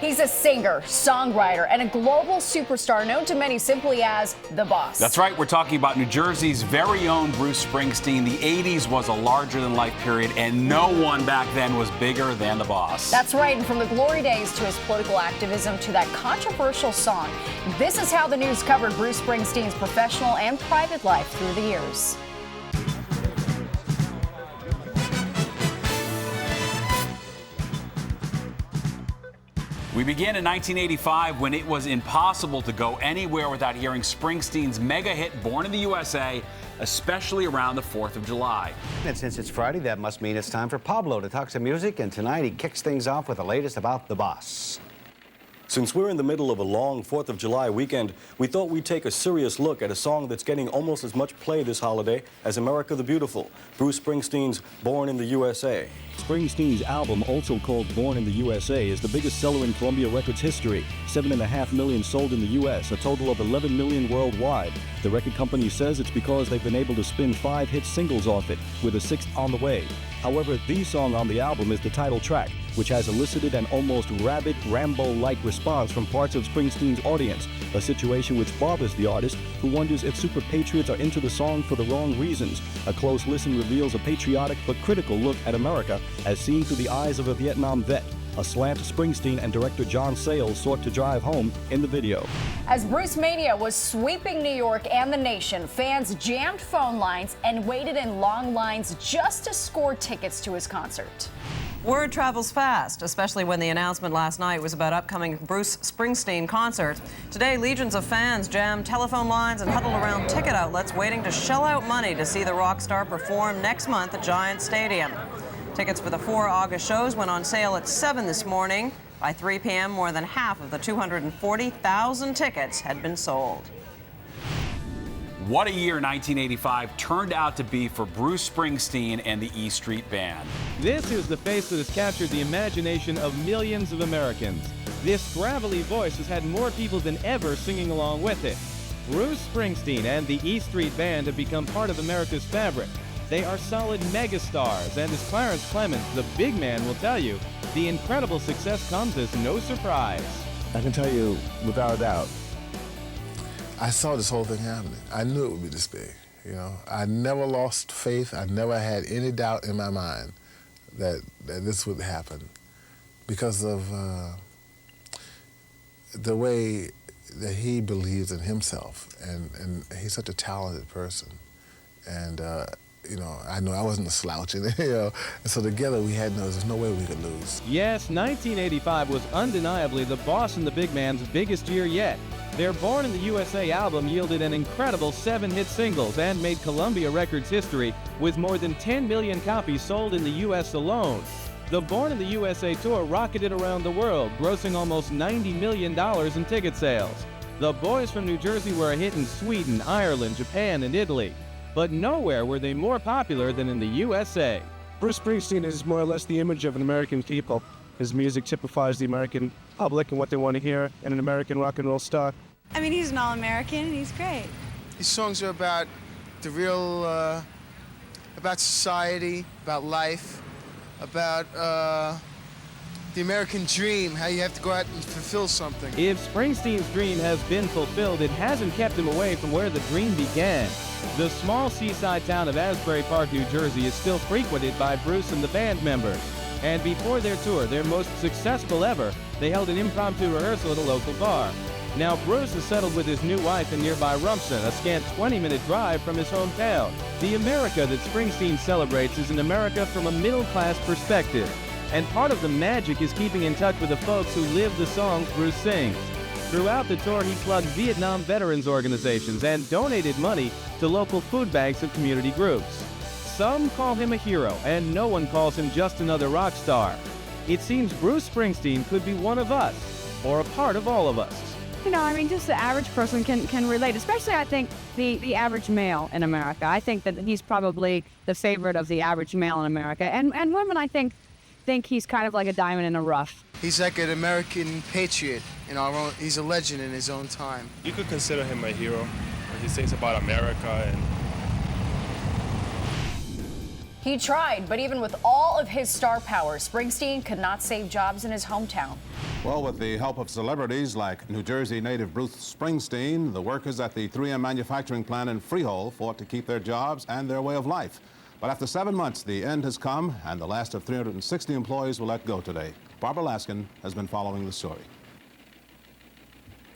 He's a singer, songwriter, and a global superstar known to many simply as The Boss. That's right. We're talking about New Jersey's very own Bruce Springsteen. The 80s was a larger-than-life period, and no one back then was bigger than The Boss. That's right. And from the glory days to his political activism to that controversial song, this is how the news covered Bruce Springsteen's professional and private life through the years. We began in 1985 when it was impossible to go anywhere without hearing Springsteen's mega hit Born in the USA, especially around the 4th of July. And since it's Friday, that must mean it's time for Pablo to talk some music, and tonight he kicks things off with the latest about The Boss. Since we're in the middle of a long 4th of July weekend, we thought we'd take a serious look at a song that's getting almost as much play this holiday as America the Beautiful, Bruce Springsteen's Born in the USA. Springsteen's album, also called Born in the USA, is the biggest seller in Columbia Records history. 7.5 million sold in the U.S., a total of 11 million worldwide. The record company says it's because they've been able to spin 5 hit singles off it, with a 6th on the way. However, the song on the album is the title track, which has elicited an almost rabid, Rambo-like response from parts of Springsteen's audience, a situation which bothers the artist, who wonders if super patriots are into the song for the wrong reasons. A close listen reveals a patriotic but critical look at America as seen through the eyes of a Vietnam vet, a slant Springsteen and director John Sayles sought to drive home in the video. As Bruce Mania was sweeping New York and the nation, fans jammed phone lines and waited in long lines just to score tickets to his concert. Word travels fast, especially when the announcement last night was about upcoming Bruce Springsteen concert. Today, legions of fans jammed telephone lines and huddled around ticket outlets waiting to shell out money to see the rock star perform next month at Giant Stadium. Tickets for the 4 August shows went on sale at 7 this morning. By 3 p.m., more than half of the 240,000 tickets had been sold. What a year 1985 turned out to be for Bruce Springsteen and the E Street Band. This is the face that has captured the imagination of millions of Americans. This gravelly voice has had more people than ever singing along with it. Bruce Springsteen and the E Street Band have become part of America's fabric. They are solid megastars, and as Clarence Clemens, the big man, will tell you, the incredible success comes as no surprise. I can tell you without a doubt, I saw this whole thing happening. I knew it would be this big, you know. I never lost faith. I never had any doubt in my mind that this would happen because of the way that he believes in himself, and he's such a talented person. And you know, I know I wasn't a slouch in it, you know, and so together we had there's no way we could lose. Yes, 1985 was undeniably the Boss and the Big Man's biggest year yet. Their Born in the USA album yielded an incredible 7 hit singles and made Columbia Records history with more than 10 million copies sold in the U.S. alone. The Born in the USA tour rocketed around the world, grossing almost $90 million in ticket sales. The boys from New Jersey were a hit in Sweden, Ireland, Japan, and Italy. But nowhere were they more popular than in the USA. Bruce Springsteen is more or less the image of an American people. His music typifies the American public and what they want to hear in an American rock and roll star. I mean, he's an all-American and he's great. His songs are about the real, about society, about life, about the American dream, how you have to go out and fulfill something. If Springsteen's dream has been fulfilled, it hasn't kept him away from where the dream began. The small seaside town of Asbury Park, New Jersey, is still frequented by Bruce and the band members. And before their tour, their most successful ever, they held an impromptu rehearsal at a local bar. Now, Bruce is settled with his new wife in nearby Rumson, a scant 20-minute drive from his hometown. The America that Springsteen celebrates is an America from a middle-class perspective. And part of the magic is keeping in touch with the folks who live the songs Bruce sings. Throughout the tour, he plugged Vietnam veterans organizations and donated money to local food banks and community groups. Some call him a hero, and no one calls him just another rock star. It seems Bruce Springsteen could be one of us, or a part of all of us. You know, I mean, just the average person can relate, especially, I think, the average male in America. I think that he's probably the favorite of the average male in America. And women, I think he's kind of like a diamond in the rough. He's like an American patriot in our own. He's a legend in his own time. You could consider him a hero. He sings about America and He tried, but even with all of his star power, Springsteen could not save jobs in his hometown. Well, with the help of celebrities like New Jersey native Bruce Springsteen, the workers at the 3M manufacturing plant in Freehold fought to keep their jobs and their way of life. But after 7 months, the end has come, and the last of 360 employees were let go today. Barbara Laskin has been following the story.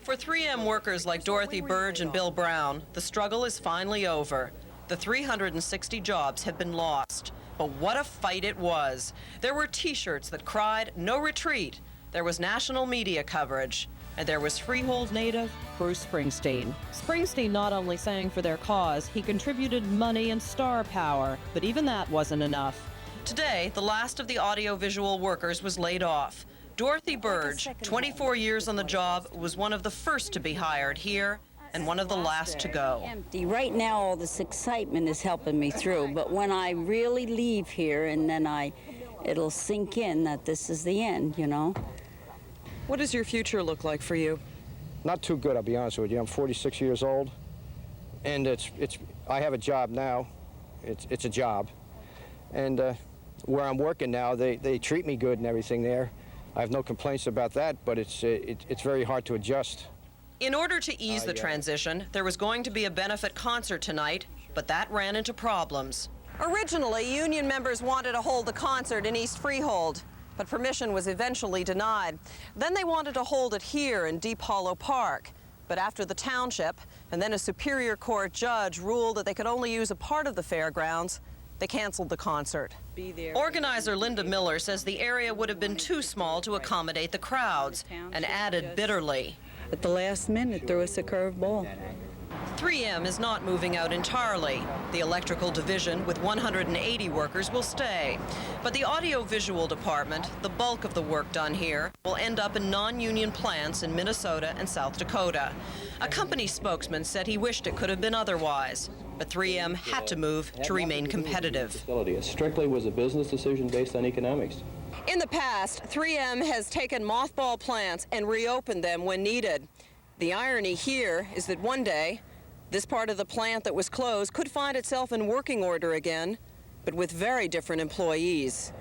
For 3M workers like Dorothy Burge and Bill Brown, the struggle is finally over. The 360 jobs have been lost. But what a fight it was. There were T-shirts that cried, "No retreat." There was national media coverage. And there was Freehold native Bruce Springsteen. Springsteen not only sang for their cause, he contributed money and star power. But even that wasn't enough. Today, the last of the audiovisual workers was laid off. Dorothy Burge, 24 years on the job, was one of the first to be hired here and one of the last to go. Right now, all this excitement is helping me through, but when I really leave here and then it'll sink in that this is the end, you know. What does your future look like for you? Not too good, I'll be honest with you. I'm 46 years old, and I have a job now. It's a job, and where I'm working now, they treat me good and everything there. I have no complaints about that, but it's very hard to adjust. In order to ease the transition, there was going to be a benefit concert tonight, but that ran into problems. Originally, union members wanted to hold the concert in East Freehold, but permission was eventually denied. Then they wanted to hold it here in Deep Hollow Park. But after the township and then a Superior Court judge ruled that they could only use a part of the fairgrounds, they canceled the concert. Organizer Linda Miller says the area would have been too small to accommodate the crowds, and added bitterly, At the last minute, threw us a curveball. 3M is not moving out entirely. The electrical division, with 180 workers, will stay. But the audiovisual department, the bulk of the work done here, will end up in non-union plants in Minnesota and South Dakota. A company spokesman said he wished it could have been otherwise. But 3M had to move to remain competitive. It strictly was a business decision based on economics. In the past, 3M has taken mothball plants and reopened them when needed. The irony here is that one day, this part of the plant that was closed could find itself in working order again, but with very different employees.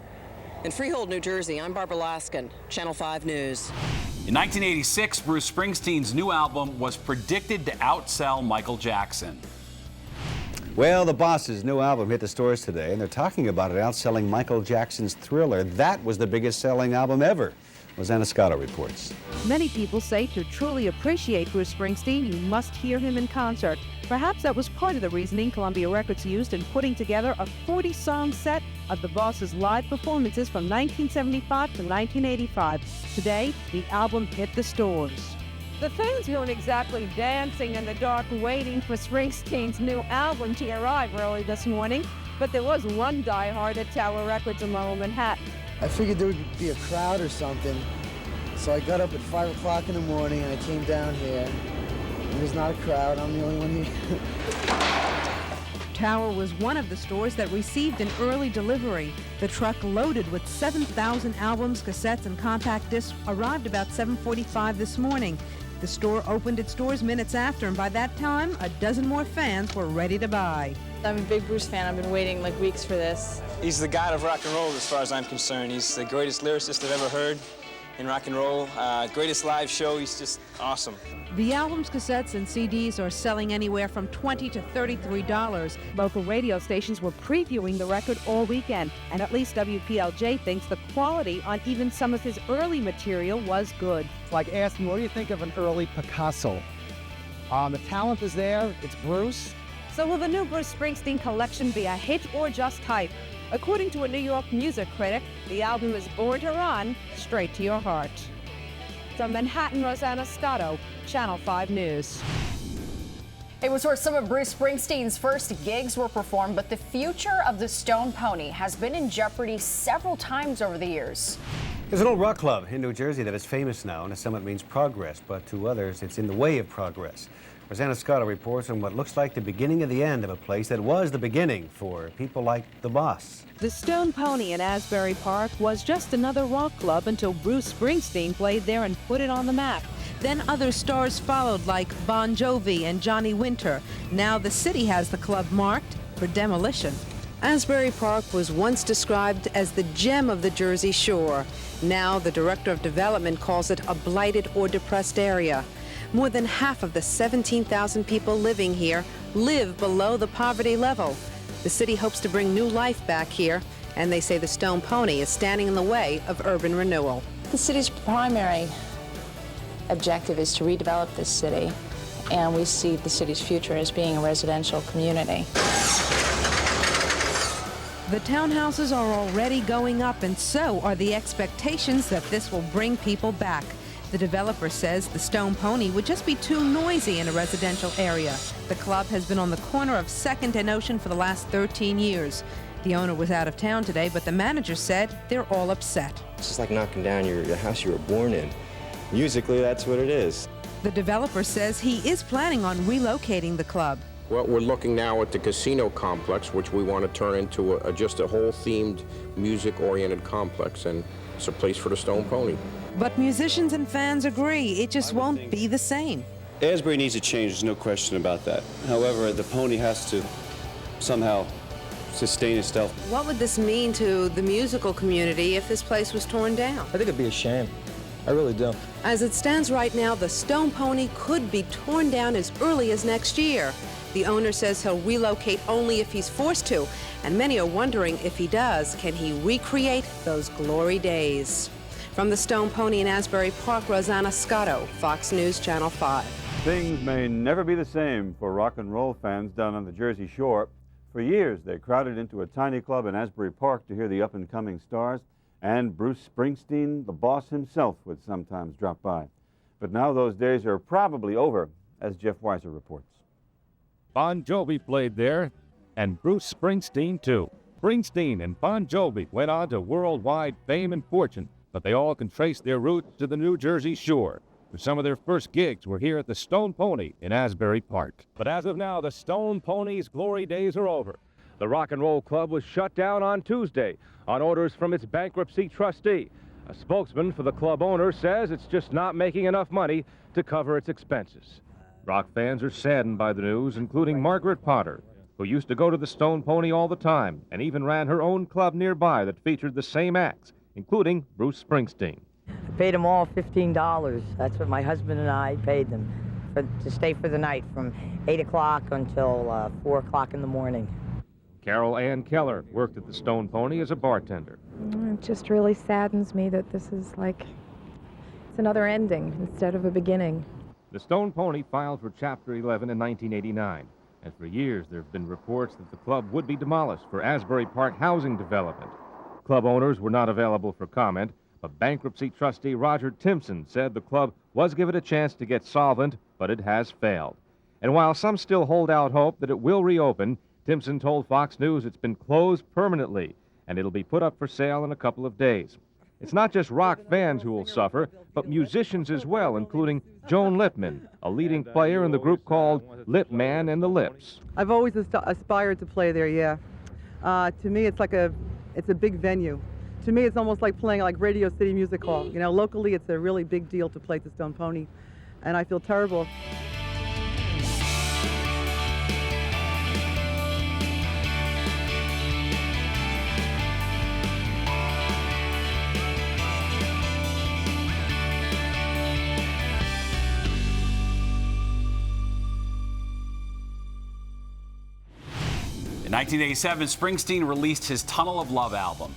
In Freehold, New Jersey, I'm Barbara Laskin, Channel 5 News. In 1986, Bruce Springsteen's new album was predicted to outsell Michael Jackson. Well, the Boss's new album hit the stores today, and they're talking about it outselling Michael Jackson's Thriller. That was the biggest selling album ever. Rosanna Scotto reports. Many people say to truly appreciate Bruce Springsteen, you must hear him in concert. Perhaps that was part of the reasoning Columbia Records used in putting together a 40-song set of the Boss's live performances from 1975 to 1985. Today, the album hit the stores. The fans weren't exactly dancing in the dark waiting for Springsteen's new album to arrive early this morning, but there was one diehard at Tower Records in Lower Manhattan. I figured there would be a crowd or something, so I got up at 5 o'clock in the morning and I came down here. And there's not a crowd, I'm the only one here. Tower was one of the stores that received an early delivery. The truck loaded with 7,000 albums, cassettes, and compact discs arrived about 7:45 this morning. The store opened its doors minutes after, and by that time, a dozen more fans were ready to buy. I'm a big Bruce fan. I've been waiting like weeks for this. He's the god of rock and roll as far as I'm concerned. He's the greatest lyricist I've ever heard in rock and roll. Greatest live show. He's just awesome. The albums, cassettes, and CDs are selling anywhere from $20 to $33. Local radio stations were previewing the record all weekend, and at least WPLJ thinks the quality on even some of his early material was good. It's like asking, what do you think of an early Picasso? The talent is there, it's Bruce. So will the new Bruce Springsteen collection be a hit or just hype? According to a New York music critic, the album is born to run straight to your heart. From Manhattan, Rosanna Scotto, Channel 5 News. It was where some of Bruce Springsteen's first gigs were performed, but the future of the Stone Pony has been in jeopardy several times over the years. There's an old rock club in New Jersey that is famous now, and to some it means progress, but to others it's in the way of progress. Rosanna Scotto reports on what looks like the beginning of the end of a place that was the beginning for people like the Boss. The Stone Pony in Asbury Park was just another rock club until Bruce Springsteen played there and put it on the map. Then other stars followed like Bon Jovi and Johnny Winter. Now the city has the club marked for demolition. Asbury Park was once described as the gem of the Jersey Shore. Now the Director of Development calls it a blighted or depressed area. More than half of the 17,000 people living here live below the poverty level. The city hopes to bring new life back here, and they say the Stone Pony is standing in the way of urban renewal. The city's primary objective is to redevelop this city, and we see the city's future as being a residential community. The townhouses are already going up, and so are the expectations that this will bring people back. The developer says the Stone Pony would just be too noisy in a residential area. The club has been on the corner of 2nd and Ocean for the last 13 years. The owner was out of town today, but the manager said they're all upset. It's just like knocking down your house you were born in. Musically, that's what it is. The developer says he is planning on relocating the club. Well, we're looking now at the casino complex, which we want to turn into just a whole themed, music-oriented complex, and it's a place for the Stone Pony. But musicians and fans agree it just won't be the same. Asbury needs a change, there's no question about that. However, the Pony has to somehow sustain itself. What would this mean to the musical community if this place was torn down? I think it'd be a shame. I really do. As it stands right now, the Stone Pony could be torn down as early as next year. The owner says he'll relocate only if he's forced to, and many are wondering if he does, can he recreate those glory days? From the Stone Pony in Asbury Park, Rosanna Scotto, Fox News Channel 5. Things may never be the same for rock and roll fans down on the Jersey Shore. For years, they crowded into a tiny club in Asbury Park to hear the up-and-coming stars, and Bruce Springsteen, the boss himself, would sometimes drop by. But now those days are probably over, as Jeff Weiser reports. Bon Jovi played there, and Bruce Springsteen, too. Springsteen and Bon Jovi went on to worldwide fame and fortune, but they all can trace their roots to the New Jersey Shore. Some of their first gigs were here at the Stone Pony in Asbury Park. But as of now, the Stone Pony's glory days are over. The Rock and Roll Club was shut down on Tuesday on orders from its bankruptcy trustee. A spokesman for the club owner says it's just not making enough money to cover its expenses. Rock fans are saddened by the news, including Margaret Potter, who used to go to the Stone Pony all the time and even ran her own club nearby that featured the same acts, including Bruce Springsteen. I paid them all $15. That's what my husband and I paid them to stay for the night from 8 o'clock until 4 o'clock in the morning. Carol Ann Keller worked at the Stone Pony as a bartender. It just really saddens me that this is like, it's another ending instead of a beginning. The Stone Pony filed for Chapter 11 in 1989, and for years there have been reports that the club would be demolished for Asbury Park housing development. Club owners were not available for comment, but bankruptcy trustee Roger Timpson said the club was given a chance to get solvent, but it has failed. And while some still hold out hope that it will reopen, Timpson told Fox News it's been closed permanently, and it'll be put up for sale in a couple of days. It's not just rock fans who will suffer, but musicians as well, including Joan Lipman, a leading player in the group called Lip Man and the Lips. I've always aspired to play there, yeah. To me, it's a big venue. To me, it's almost like playing like Radio City Music Hall. You know, locally, it's a really big deal to play at the Stone Pony, and I feel terrible. In 1987, Springsteen released his Tunnel of Love album.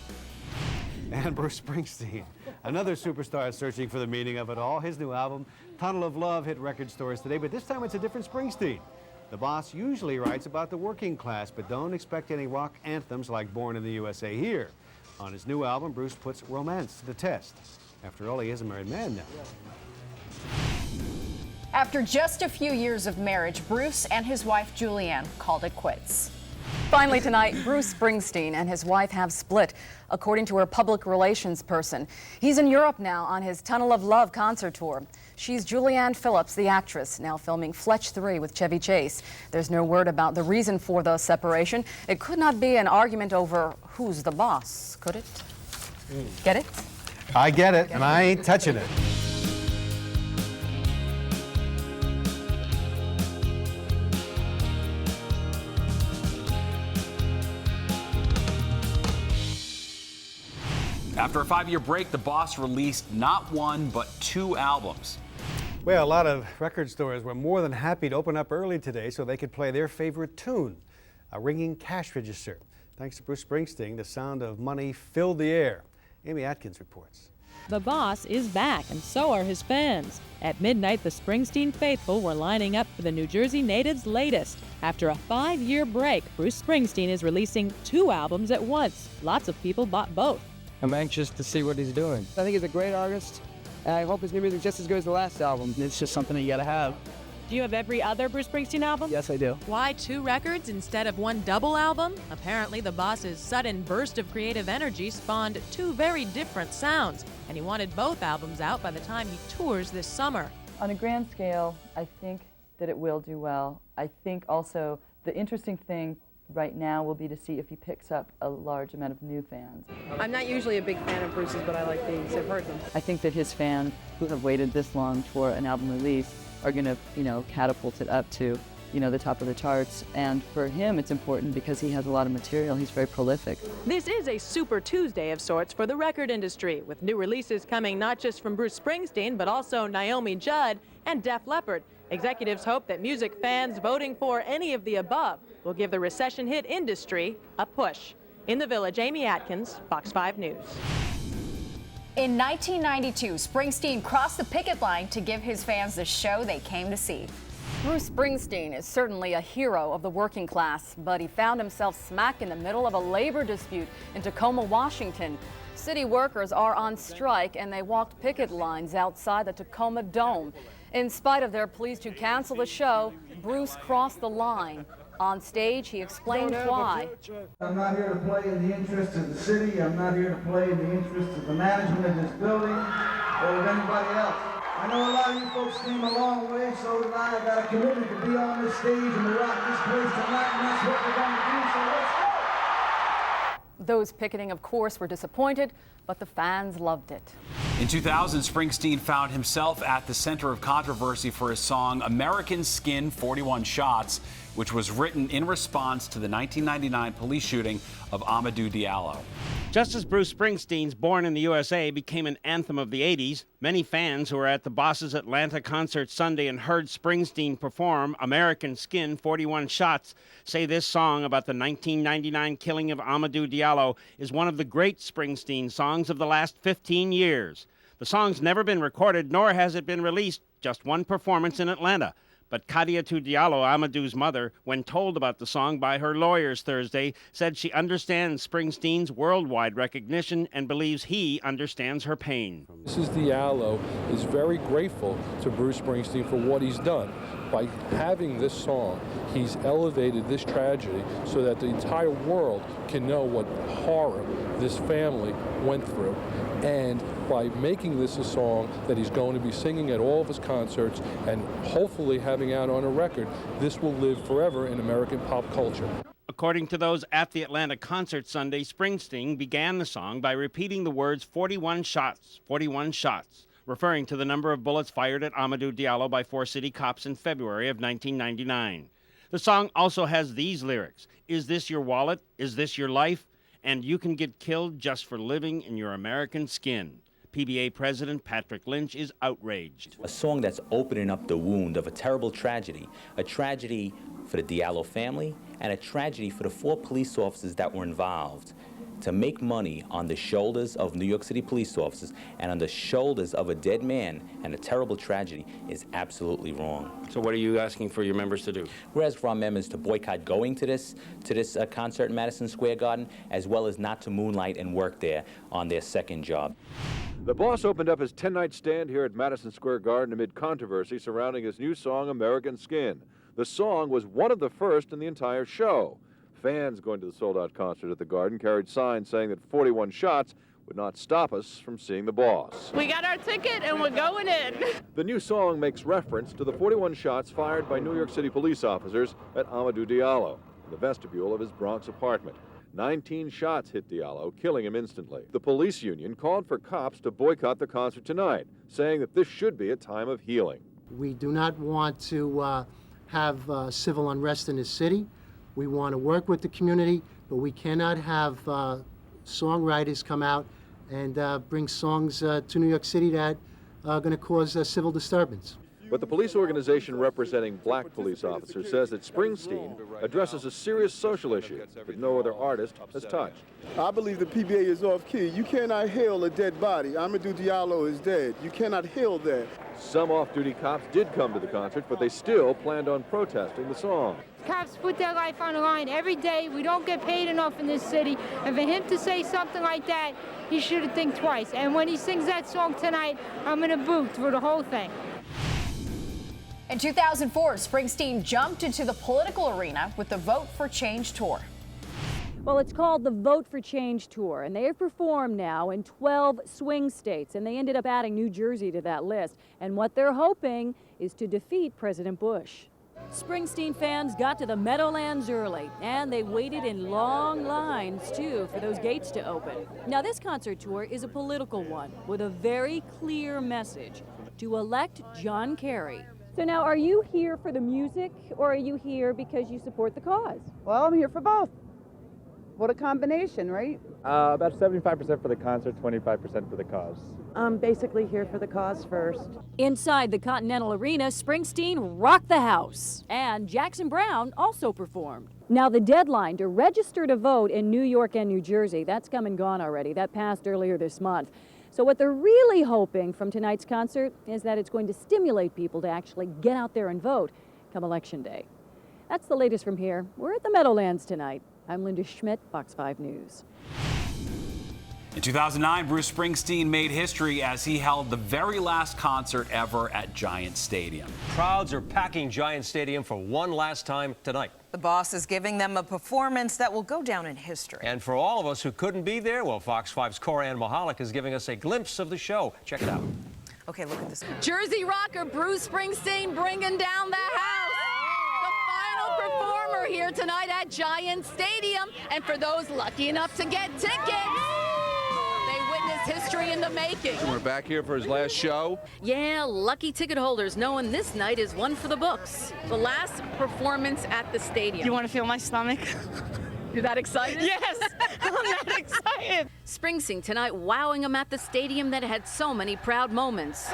And Bruce Springsteen, another superstar searching for the meaning of it all. His new album, Tunnel of Love, hit record stores today, but this time it's a different Springsteen. The boss usually writes about the working class, but don't expect any rock anthems like Born in the USA here. On his new album, Bruce puts romance to the test. After all, he is a married man now. After just a few years of marriage, Bruce and his wife Julianne called it quits. Finally tonight, Bruce Springsteen and his wife have split, according to her public relations person. He's in Europe now on his Tunnel of Love concert tour. She's Julianne Phillips, the actress, now filming Fletch 3 with Chevy Chase. There's no word about the reason for the separation. It could not be an argument over who's the boss, could it? Get it? I get it, and I ain't touching it. After a 5-year break, the boss released not one, but 2 albums. Well, a lot of record stores were more than happy to open up early today so they could play their favorite tune, a ringing cash register. Thanks to Bruce Springsteen, the sound of money filled the air. Amy Atkins reports. The boss is back, and so are his fans. At midnight, the Springsteen faithful were lining up for the New Jersey native's latest. After a 5-year break, Bruce Springsteen is releasing 2 albums at once. Lots of people bought both. I'm anxious to see what he's doing. I think he's a great artist, and I hope his new music is just as good as the last album. It's just something you gotta have. Do you have every other Bruce Springsteen album? Yes, I do. Why 2 records instead of 1 double album? Apparently, the boss's sudden burst of creative energy spawned 2 very different sounds, and he wanted both albums out by the time he tours this summer. On a grand scale, I think that it will do well. I think also the interesting thing right now will be to see if he picks up a large amount of new fans. I'm not usually a big fan of Bruce's, but I like these. I've heard them. I think that his fans who have waited this long for an album release are going to, catapult it up to, the top of the charts. And for him, it's important because he has a lot of material. He's very prolific. This is a Super Tuesday of sorts for the record industry, with new releases coming not just from Bruce Springsteen, but also Naomi Judd and Def Leppard. Executives hope that music fans voting for any of the above will give the recession-hit industry a push. In the Village, Amy Atkins, Fox 5 News. In 1992, Springsteen crossed the picket line to give his fans the show they came to see. Bruce Springsteen is certainly a hero of the working class, but he found himself smack in the middle of a labor dispute in Tacoma, Washington. City workers are on strike, and they walked picket lines outside the Tacoma Dome. In spite of their pleas to cancel the show, Bruce crossed the line. On stage, he explained why. I'm not here to play in the interest of the city. I'm not here to play in the interest of the management of this building or of anybody else. I know a lot of you folks came a long way, so did I. I've got a commitment to be on this stage and to rock this place tonight, and that's what we're going to do, so let's go! Those picketing, of course, were disappointed, but the fans loved it. In 2000, Springsteen found himself at the center of controversy for his song American Skin, 41 Shots, which was written in response to the 1999 police shooting of Amadou Diallo. Just as Bruce Springsteen's Born in the USA became an anthem of the 80s, many fans who were at the Boss's Atlanta concert Sunday and heard Springsteen perform American Skin, 41 Shots say this song about the 1999 killing of Amadou Diallo is one of the great Springsteen songs of the last 15 years. The song's never been recorded, nor has it been released, just one performance in Atlanta. But Kadiatou Diallo, Amadou's mother, when told about the song by her lawyers Thursday, said she understands Springsteen's worldwide recognition and believes he understands her pain. Mrs. Diallo is very grateful to Bruce Springsteen for what he's done. By having this song, he's elevated this tragedy so that the entire world can know what horror this family went through. And by making this a song that he's going to be singing at all of his concerts and hopefully having out on a record, this will live forever in American pop culture. According to those at the Atlanta concert Sunday, Springsteen began the song by repeating the words 41 shots, 41 shots, referring to the number of bullets fired at Amadou Diallo by 4 city cops in February of 1999. The song also has these lyrics: "Is this your wallet? Is this your life? And you can get killed just for living in your American skin." PBA President Patrick Lynch is outraged. A song that's opening up the wound of a terrible tragedy, a tragedy for the Diallo family and a tragedy for the 4 police officers that were involved. To make money on the shoulders of New York City police officers and on the shoulders of a dead man and a terrible tragedy is absolutely wrong. So what are you asking for your members to do? We're asking for our members to boycott going to this concert in Madison Square Garden, as well as not to moonlight and work there on their second job. The Boss opened up his 10-night stand here at Madison Square Garden amid controversy surrounding his new song, American Skin. The song was one of the first in the entire show. Fans going to the sold-out concert at the Garden carried signs saying that 41 shots would not stop us from seeing the Boss. We got our ticket and we're going in. The new song makes reference to the 41 shots fired by New York City police officers at Amadou Diallo in the vestibule of his Bronx apartment. 19 shots hit Diallo, killing him instantly. The police union called for cops to boycott the concert tonight, saying that this should be a time of healing. We do not want to have civil unrest in this city. We want to work with the community, but we cannot have songwriters come out and bring songs to New York City that are going to cause civil disturbance. But the police organization representing black police officers says that Springsteen addresses a serious social issue that no other artist has touched. I believe the PBA is off key. You cannot hail a dead body. Amadou Diallo is dead. You cannot hail that. Some off-duty cops did come to the concert, but they still planned on protesting the song. Cops put their life on the line every day. We don't get paid enough in this city. And for him to say something like that, he should have think twice. And when he sings that song tonight, I'm going to boo through the whole thing. In 2004, Springsteen jumped into the political arena with the Vote for Change tour. Well, it's called the Vote for Change Tour, and they have performed now in 12 swing states, and they ended up adding New Jersey to that list. And what they're hoping is to defeat President Bush. Springsteen fans got to the Meadowlands early, and they waited in long lines, too, for those gates to open. Now, this concert tour is a political one with a very clear message: to elect John Kerry. So now, are you here for the music, or are you here because you support the cause? Well, I'm here for both. What a combination, right? About 75% for the concert, 25% for the cause. I'm basically here for the cause first. Inside the Continental Arena, Springsteen rocked the house, and Jackson Browne also performed. Now, the deadline to register to vote in New York and New Jersey, that's come and gone already. That passed earlier this month. So what they're really hoping from tonight's concert is that it's going to stimulate people to actually get out there and vote come Election Day. That's the latest from here. We're at the Meadowlands tonight. I'm Linda Schmidt, Fox 5 News. In 2009, Bruce Springsteen made history as he held the very last concert ever at Giant Stadium. Crowds are packing Giant Stadium for one last time tonight. The boss is giving them a performance that will go down in history. And for all of us who couldn't be there, well, Fox 5's Coran Mahalik is giving us a glimpse of the show. Check it out. Okay, look at this. Jersey rocker Bruce Springsteen bringing down the house. The final performer here tonight at Giant Stadium. And for those lucky enough to get tickets, history in the making. We're back here for his last show. Yeah, lucky ticket holders knowing this night is one for the books. The last performance at the stadium. You want to feel my stomach? You're that excited? Yes, I'm that excited. Springsteen tonight wowing them at the stadium that had so many proud moments.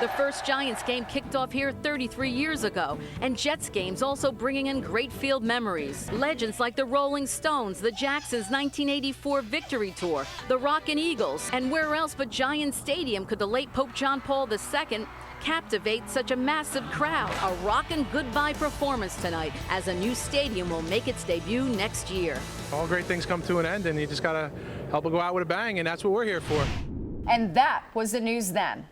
The first Giants game kicked off here 33 years ago, and Jets games also bringing in great field memories. Legends like the Rolling Stones, the Jacksons' 1984 Victory Tour, the Rockin' Eagles, and where else but Giant Stadium could the late Pope John Paul II captivate such a massive crowd? A rockin' goodbye performance tonight as a new stadium will make its debut next year. All great things come to an end, and you just got to help it go out with a bang, and that's what we're here for. And that was the news then.